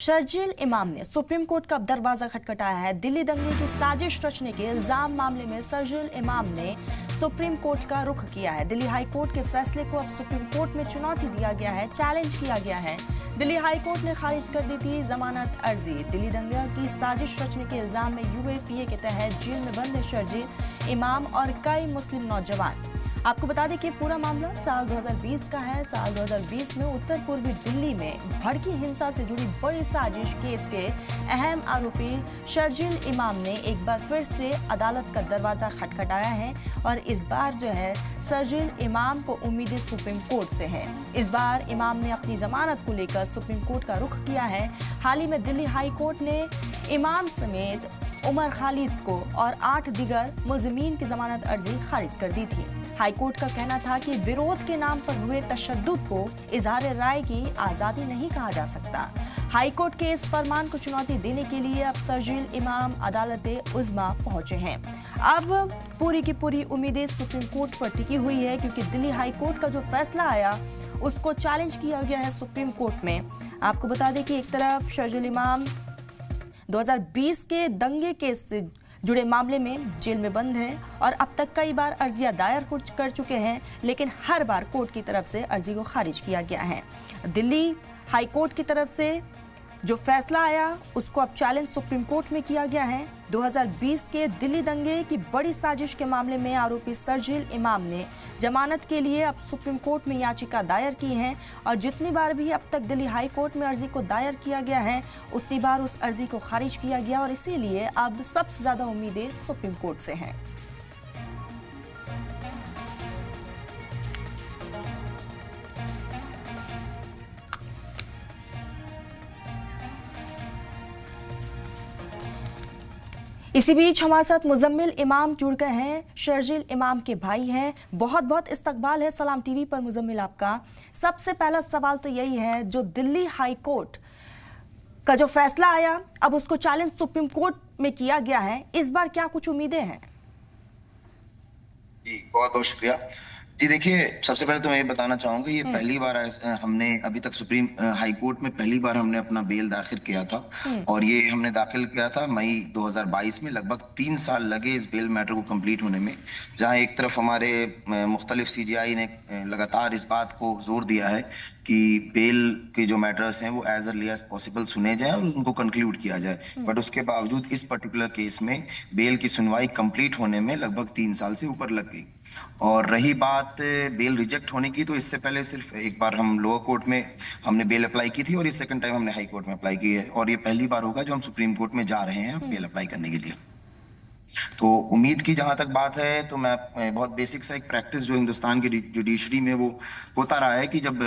शर्जील इमाम ने supreme court का दरवाजा खटखटाया है। दिल्ली दंगे की साजिश रचने के इल्जाम मामले में शर्जील इमाम ने सुप्रीम कोर्ट का रुख किया है। दिल्ली हाई कोर्ट के फैसले को अब सुप्रीम कोर्ट में चुनौती दिया गया है, चैलेंज किया गया है। दिल्ली हाई कोर्ट ने खारिज कर दी थी जमानत अर्जी। दिल्ली दंगे की साजिश रचने के इल्जाम में यूएपीए के तहत जेल में बंद है शर्जील इमाम और कई मुस्लिम नौजवान। आपको बता दें कि पूरा मामला साल 2020 का है। साल 2020 में उत्तर पूर्वी दिल्ली में भड़की हिंसा से जुड़ी बड़ी साजिश केस के अहम आरोपी शर्जील इमाम ने एक बार फिर से अदालत का दरवाजा खटखटाया है और इस बार जो है शर्जील इमाम को उम्मीदें सुप्रीम कोर्ट से हैं। इस बार इमाम ने अपनी जमानत को लेकर सुप्रीम कोर्ट का रुख किया है। हाल ही में दिल्ली हाई कोर्ट ने इमाम समेत उमर खालिद को और 8 दीगर मुलजमीन की जमानत अर्जी खारिज कर दी थी। हाई कोर्ट का कहना था कि विरोध के नाम पर हुए तशद्दुद को इजहार राय की आज़ादी नहीं कहा जा सकता। हाई कोर्ट के इस फरमान को चुनौती देने के लिए अब शर्जील इमाम अदालत उज़्मा पहुंचे हैं। अब पूरी की पूरी उम्मीदें सुप्रीम कोर्ट पर टिकी हुई है, क्योंकि दिल्ली हाई कोर्ट का जो फैसला आया उसको चैलेंज किया गया है सुप्रीम कोर्ट में। आपको बता दें कि एक तरफ शर्जील इमाम 2020 के दंगे केस से जुड़े मामले में जेल में बंद हैं और अब तक कई बार अर्जियां दायर कर चुके हैं, लेकिन हर बार कोर्ट की तरफ से अर्जी को खारिज किया गया है। दिल्ली हाई कोर्ट की तरफ से जो फैसला आया उसको अब चैलेंज सुप्रीम कोर्ट में किया गया है। 2020 के दिल्ली दंगे की बड़ी साजिश के मामले में आरोपी शर्जील इमाम ने जमानत के लिए अब सुप्रीम कोर्ट में याचिका दायर की है और जितनी बार भी अब तक दिल्ली हाई कोर्ट में अर्जी को दायर किया गया है उतनी बार उस अर्जी को खारिज किया गया और इसीलिए अब सबसे ज्यादा उम्मीदें सुप्रीम कोर्ट से हैं। इसी बीच हमारे साथ मुजम्मिल इमाम जुड़ गए हैं, शर्जील इमाम के भाई हैं। बहुत बहुत इस्तकबाल है सलाम टीवी पर मुजम्मिल आपका। सबसे पहला सवाल तो यही है, जो दिल्ली हाई कोर्ट का जो फैसला आया अब उसको चैलेंज सुप्रीम कोर्ट में किया गया है, इस बार क्या कुछ उम्मीदें हैं? जी बहुत बहुत शुक्रिया। जी देखिए, सबसे पहले तो मैं ये बताना चाहूंगा, ये पहली बार हमने अभी तक सुप्रीम हाई कोर्ट में पहली बार हमने अपना बेल दाखिल किया था और ये हमने दाखिल किया था मई 2022 में। लगभग 3 साल लगे इस बेल मैटर को कंप्लीट होने में, जहां एक तरफ हमारे मुख्तलिफ सीजीआई ने लगातार इस बात को जोर दिया है कि बेल के जो मैटर्स हैं वो एज अर्ली एज पॉसिबल सुने जाए और उनको कंक्लूड किया जाए, बट उसके बावजूद इस पर्टिकुलर केस में बेल की सुनवाई कंप्लीट होने में लगभग 3 साल से ऊपर लग गई। और रही बात बेल रिजेक्ट होने की, तो इससे पहले सिर्फ एक बार हम लोअर कोर्ट में हमने बेल अप्लाई की थी और ये सेकंड टाइम हमने हाई कोर्ट में अप्लाई की है और ये पहली बार होगा जो हम सुप्रीम कोर्ट में जा रहे हैं बेल अप्लाई करने के लिए। तो उम्मीद की जहां तक बात है, तो मैं बहुत बेसिक सा एक प्रैक्टिस जो हिंदुस्तान की जुडिशरी में वो होता रहा है कि जब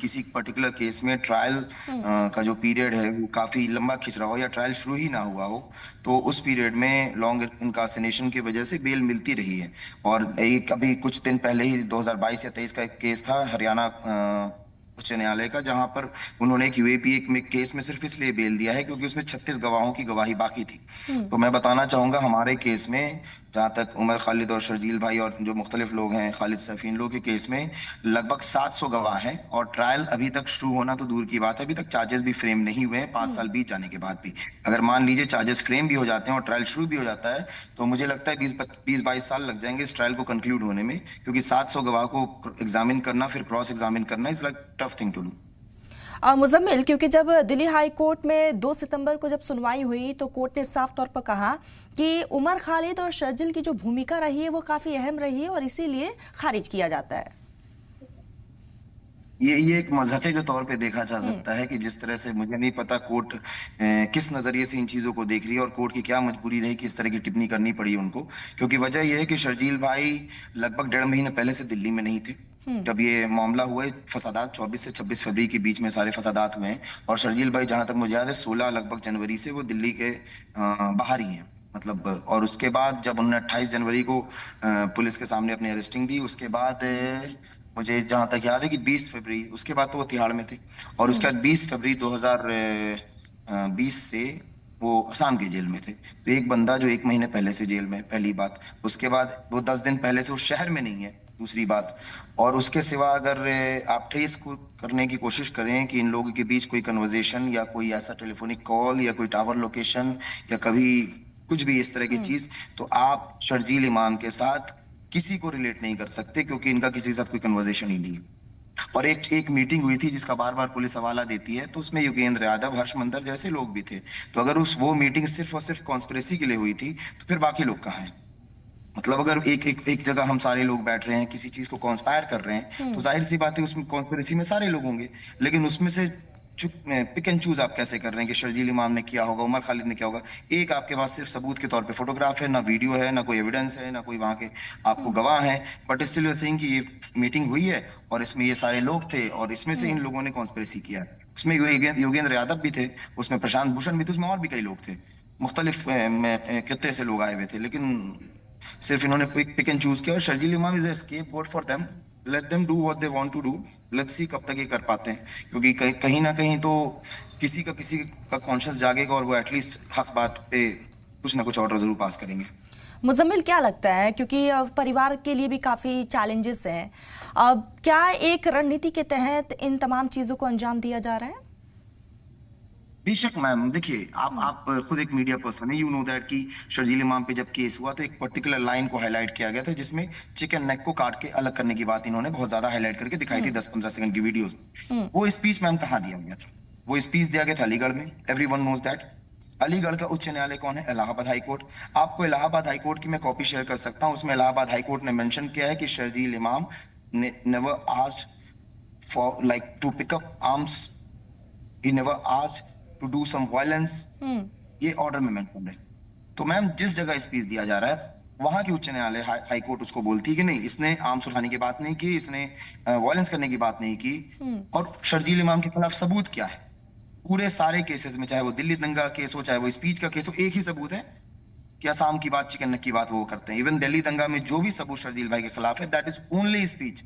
किसी पर्टिकुलर केस में ट्रायल का जो पीरियड है वो काफी लंबा खिंच रहा हो या ट्रायल शुरू ही ना हुआ हो, तो उस पीरियड में लॉन्ग इनकार्सिनेशन की वजह से बेल मिलती रही है। और एक अभी कुछ दिन पहले ही 2022 या 23 का एक केस था हरियाणा उच्च न्यायालय का, जहां पर उन्होंने एक यूएपीए केस में सिर्फ इसलिए बेल दिया है क्योंकि उसमें 36 गवाहों की गवाही बाकी थी। तो मैं बताना चाहूंगा, हमारे केस में जहां तक उमर खालिद और शर्जील भाई और जो मुख्तलिफ लोग हैं खालिद सैफी, इन लोगों के केस में लगभग 700 गवाह हैं और ट्रायल अभी तक शुरू होना तो दूर की बात है, अभी तक चार्जेस भी फ्रेम नहीं हुए हैं 5 साल बीत जाने के बाद भी। अगर मान लीजिए चार्जेस फ्रेम भी हो जाते हैं और ट्रायल शुरू भी हो जाता है, तो मुझे लगता है 20-22 साल लग जाएंगे इस ट्रायल को कंक्लूड होने में, क्योंकि 700 गवाह को एग्जामिन करना फिर क्रॉस एग्जामिन करना is like tough thing to do. Muzammil, क्योंकि जब दिल्ली हाई कोर्ट में 2 सितंबर को जब सुनवाई हुई तो कोर्ट ने साफ तौर पर कहा कि उमर खालिद और शर्जील की जो भूमिका रही है वो काफी अहम रही है और इसीलिए खारिज किया जाता है। ये एक मजहके के तौर पे देखा जा सकता है कि जिस तरह से, मुझे नहीं पता कोर्ट किस नजरिए से इन चीजों को देख रही है और कोर्ट की क्या मजबूरी रही कि इस तरह की टिप्पणी करनी पड़ी उनको, क्योंकि वजह यह है कि शर्जील भाई लगभग 1.5 महीने पहले से दिल्ली में नहीं थे जब ये मामला हुआ है। फसादात 24 से 26 फरवरी के बीच में सारे फसादात हुए हैं और शर्जील भाई जहां तक मुझे याद है 16 लगभग जनवरी से वो दिल्ली के बाहर ही हैं, मतलब। और उसके बाद जब उन्होंने 28 जनवरी को पुलिस के सामने अपनी अरेस्टिंग दी, उसके बाद मुझे जहां तक याद है कि 20 फरवरी, उसके बाद तो वो तिहाड़ में थे और उसके बाद 20 फरवरी 2020 से वो असम के जेल में थे। तो एक बंदा जो 1 महीने पहले से जेल में, पहली बात। उसके बाद वो 10 दिन पहले से उस शहर में नहीं है दूसरी बात। और उसके सिवा अगर आप ट्रेस को करने की कोशिश करें कि इन लोगों के बीच कोई कन्वर्सेशन या कोई ऐसा टेलीफोनिक कॉल या कोई टावर लोकेशन या कभी कुछ भी इस तरह की चीज, तो आप शर्जील इमाम के साथ किसी को रिलेट नहीं कर सकते, क्योंकि इनका किसी के साथ कोई कन्वर्सेशन ही नहीं है। और एक एक मीटिंग हुई थी जिसका बार बार पुलिस हवाला देती है, तो उसमें योगेंद्र यादव, हर्ष मंदर जैसे लोग भी थे। तो अगर वो मीटिंग सिर्फ और सिर्फ कॉन्स्पिरेसी के लिए हुई थी, तो फिर बाकी लोग कहाँ हैं? मतलब अगर एक जगह हम सारे लोग बैठ रहे हैं, किसी चीज को कॉन्स्पायर कर रहे हैं, तो जाहिर सी बात है उसमें कॉन्स्पिरेसी में सारे लोग होंगे। लेकिन उसमें से पिक एंड चूज आप कैसे कर रहे हैं कि शर्जील इमाम ने किया होगा, उमर खालिद ने किया होगा? एक आपके पास सिर्फ सबूत के तौर पे फोटोग्राफ है, ना वीडियो है, ना कोई एविडेंस है, ना कोई वहां के आपको गवाह है, but still you are saying कि ये मीटिंग हुई है और इसमें ये सारे लोग थे और इसमें से इन लोगों ने कॉन्स्पिरेसी किया है। उसमें योगेंद्र यादव भी थे, उसमें प्रशांत भूषण भी थे, उसमें और भी कई लोग थे, मुख्तलिफ कितने से लोग आए हुए थे। लेकिन सिर्फ इन्होंने पिक एंड चूज किया। और Sharjeel Imam is scapegoat for them, let them do what they want to do, let's see कब तक ये कर पाते हैं। क्योंकि कहीं ना कहीं तो किसी का कॉन्शियस जागेगा और वो एटलीस्ट हक बात पे कुछ ना कुछ ऑर्डर जरूर पास करेंगे। मुजम्मिल, क्या लगता है, क्योंकि परिवार के लिए भी काफी चैलेंजेस हैं, अब क्या एक रणनीति के तहत इन तमाम चीजों को अंजाम दिया जा रहा है? बेशक मैम, देखिए आप खुद एक मीडिया पर्सन है, यू नो दैट कि शर्जील इमाम पे जब केस हुआ तो एक पर्टिकुलर लाइन को हाईलाइट किया गया था, जिसमें चिकन नेक को काट के अलग करने की बात इन्होंने बहुत ज्यादा हाईलाइट करके दिखाई थी 10-15 सेकंड की वीडियोस। वो स्पीच मैम कहाँ दिया गया था? वो स्पीच दिया गया था अलीगढ़ में। Everyone knows that. अलीगढ़ का उच्च न्यायालय कौन है? Allahabad high court. आपको इलाहाबाद हाई कोर्ट की मैं कॉपी शेयर कर सकता हूँ। उसमें इलाहाबाद हाई कोर्ट ने मेंशन किया है कि शर्जील इमाम ने never asked for like to pick up arms, he never asked to do some violence. ये ऑर्डर में मेंशन है। तो मैम जिस जगह स्पीच दिया जा रहा है, वहां की उच्च न्यायालय हाई कोर्ट उसको बोलती है कि नहीं, इसने आर्म्स उठाने की बात नहीं की, इसने वायलेंस करने की बात नहीं की। और शर्जील इमाम के खिलाफ सबूत क्या है? पूरे सारे केसेस में, चाहे वो दिल्ली दंगा केस हो, चाहे वो स्पीच का केस हो, एक ही सबूत है कि असम की बात, चिकन नेक की बात वो करते हैं। इवन दिल्ली दंगा में जो भी सबूत शर्जील भाई के खिलाफ है, that is only speech,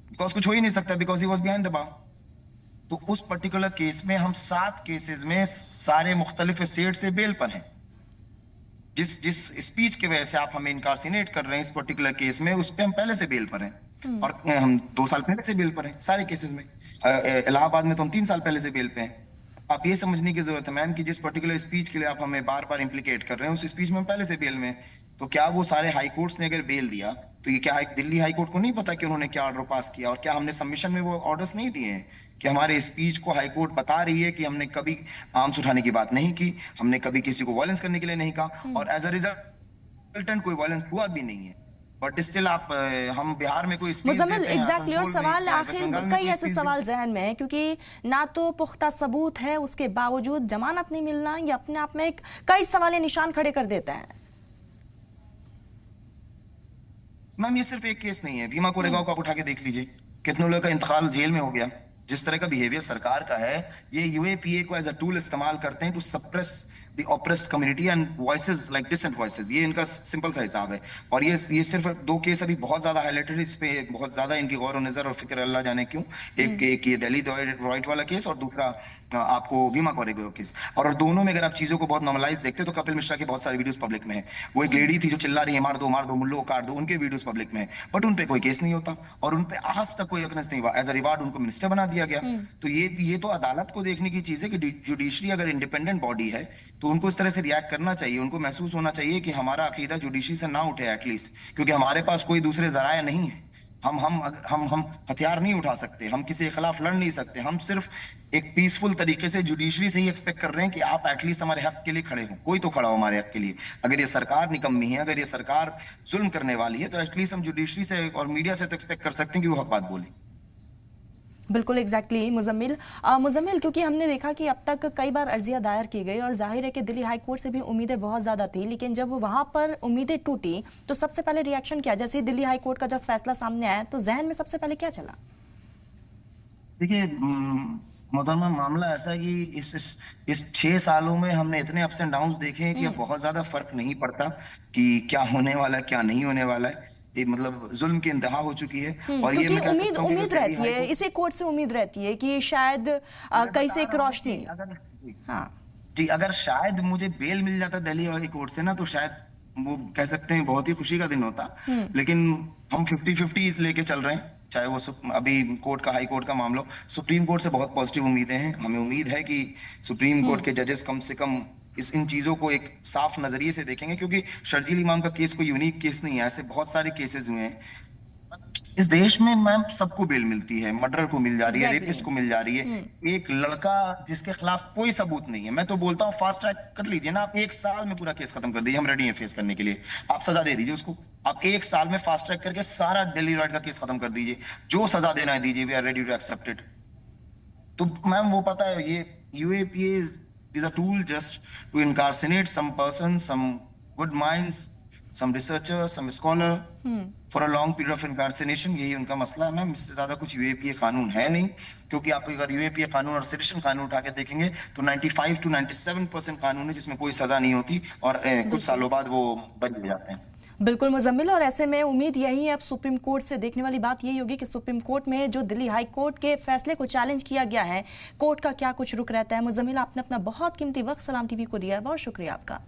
because कुछ हो ही नहीं सकता, because he was behind the bar. तो उस पर्टिकुलर केस में हम 7 केसेस में सारे मुख्तलिफ स्टेट से बेल पर हैं। जिस स्पीच की वजह से आप हमें इनकारसिनेट कर रहे हैं इस पर्टिकुलर केस में, उस पे हम पहले से बेल पर हैं। और हम 2 साल पहले से बेल पर हैं सारे केसेस में। इलाहाबाद में तो हम 3 साल पहले से बेल पे हैं। आप ये समझने की जरूरत है मैम कि जिस पर्टिकुलर स्पीच के लिए आप हमें बार बार इम्प्लीकेट कर रहे हैं, उस स्पीच में हम पहले से बेल में। तो क्या वो सारे हाई कोर्ट्स ने अगर बेल दिया, तो ये क्या दिल्ली हाई कोर्ट को नहीं पता कि उन्होंने क्या ऑर्डर पास किया? और क्या हमने सबमिशन में वो ऑर्डर्स नहीं दिए हैं कि हमारे स्पीच को हाई कोर्ट बता रही है कि हमने कभी आर्म्स उठाने की बात नहीं की, हमने कभी किसी को वायलेंस करने के लिए नहीं कहा, और एज अ रिजल्टेंट कोई वायलेंस हुआ भी नहीं है। बट स्टिल आप हम बिहार में कोई मुजम्मिल, एग्जैक्टली। और सवाल आखिर कई ऐसे सवाल जहन में है, क्योंकि ना तो पुख्ता सबूत है, उसके बावजूद जमानत नहीं मिलना, ये अपने आप में कई सवाल निशान खड़े कर देता है। मैम ये सिर्फ एक केस नहीं है, भीमा कोरेगांव का आप उठा के देख लीजिए, कितने लोगों का इंतकाल जेल में हो गया। जिस तरह का बिहेवियर सरकार का है, ये यूएपीए को एज अ टूल इस्तेमाल करते हैं to suppress the oppressed community and voices like dissent voices. ये इनका सिंपल सा हिसाब है। और ये सिर्फ 2 केस अभी बहुत ज्यादा हाईलाइटेड है, इस पे बहुत ज्यादा इनकी गौर और नजर और फिक्र अल्लाह जाने क्यों। एक ये दिल्ली रॉयट वाला केस और दूसरा आपको भीमा कोरेगांव केस। और दोनों में अगर आप चीजों को बहुत नॉर्मलाइज देखते हो तो कपिल मिश्रा के बहुत सारे वीडियोस पब्लिक में है। वो एक लेडी थी जो चिल्ला रही है मार दो मुल्लों को काट दो, उनके वीडियोस पब्लिक में है, बट उन पे कोई केस नहीं होता और उन पे आज तक कोई अकनेस नहीं हुआ। एज अ रिवार्ड उनको मिनिस्टर बना दिया गया। तो ये तो अदालत को देखने की चीज है कि जुडिशरी अगर इंडिपेंडेंट बॉडी है तो उनको इस तरह से रिएक्ट करना चाहिए। उनको महसूस होना चाहिए कि हमारा अकीदा जुडिशरी से ना उठे एटलीस्ट, क्योंकि हमारे पास कोई दूसरे जराया नहीं है। हम हथियार नहीं उठा सकते, हम किसी के खिलाफ लड़ नहीं सकते। हम सिर्फ एक पीसफुल तरीके से जुडिशरी से ही एक्सपेक्ट कर रहे हैं कि आप एटलीस्ट हमारे हक के लिए खड़े हो, कोई तो खड़ा हो हमारे हक के लिए। अगर ये सरकार निकम्मी है, अगर ये सरकार जुल्म करने वाली है, तो एटलीस्ट हम जुडिशरी से और मीडिया से तो एक्सपेक्ट कर सकते हैं कि वो हक बात बोले। बिल्कुल एग्जैक्टली मुजम्मिल, क्योंकि हमने देखा कि अब तक कई बार अर्जियां दायर की गई और जाहिर है कि दिल्ली हाई कोर्ट से भी उम्मीदें बहुत ज़्यादा थी, लेकिन जब वहां पर उम्मीदें टूटी तो सबसे पहले रिएक्शन क्या? जैसे दिल्ली हाई कोर्ट का जब फैसला सामने आया तो जहन में सबसे पहले क्या चला? देखिए मोहतरमा, मामला ऐसा है कि इस 6 सालों में हमने इतने अप्स एंड डाउन्स देखे हैं कि अब बहुत ज्यादा फर्क नहीं पड़ता कि क्या होने वाला है क्या नहीं होने वाला है। मतलब जुल्म की इंतहा हो चुकी है। और ये मैं कह सकता हूं उम्मीद रहती है, इसी कोर्ट से उम्मीद रहती है कि शायद कहीं से एक रोशनी। हाँ जी, अगर शायद मुझे बेल मिल जाता दिल्ली हाई कोर्ट से ना, तो शायद वो कह सकते हैं बहुत ही खुशी का दिन होता, लेकिन हम 50-50 लेके चल रहे हैं। चाहे वो अभी कोर्ट का, हाई कोर्ट का मामला हो, सुप्रीम कोर्ट से बहुत पॉजिटिव उम्मीदें हैं। हमें उम्मीद है कि सुप्रीम कोर्ट के जजेस कम से कम इन चीजों को एक साफ नजरिए से देखेंगे, क्योंकि शर्जील इमाम का केस कोई यूनिक केस नहीं है, ऐसे बहुत सारे केसेस हुए हैं इस देश में। मैम, सबको बेल मिलती है, मर्डर को मिल जा रही है, रेपिस्ट को मिल जा रही है। एक लड़का जिसके खिलाफ कोई सबूत नहीं है, मैं तो बोलता हूँ फास्ट ट्रैक कर लीजिए ना, आप 1 साल में पूरा केस खत्म कर दीजिए, हम रेडी हैं फेस करने के लिए। आप सजा दे दीजिए उसको, आप 1 साल में फास्ट ट्रैक करके सारा दिल्ली रॉयट का केस खत्म कर दीजिए, जो सजा देना है दीजिए, we are ready to accept it. तो मैम वो पता है, ये UAPA is a tool just to incarcerate some person, some good minds, some researcher, some scholar for a long period of incarceration। यही उनका मसला है मैम, इससे ज्यादा कुछ UAPA कानून है नहीं। क्योंकि आप अगर UAPA कानून और सेडिशन कानून उठा के देखेंगे तो 95 to 97% कानून है जिसमें कोई सजा नहीं होती, और कुछ सालों बाद वो बच जाते हैं। बिल्कुल मुजम्मिल, और ऐसे में उम्मीद यही है अब सुप्रीम कोर्ट से देखने वाली बात यही होगी कि सुप्रीम कोर्ट में जो दिल्ली हाई कोर्ट के फैसले को चैलेंज किया गया है, कोर्ट का क्या कुछ रुख रहता है। मुजम्मिल, आपने अपना बहुत कीमती वक्त सलाम टीवी को दिया है, बहुत शुक्रिया आपका।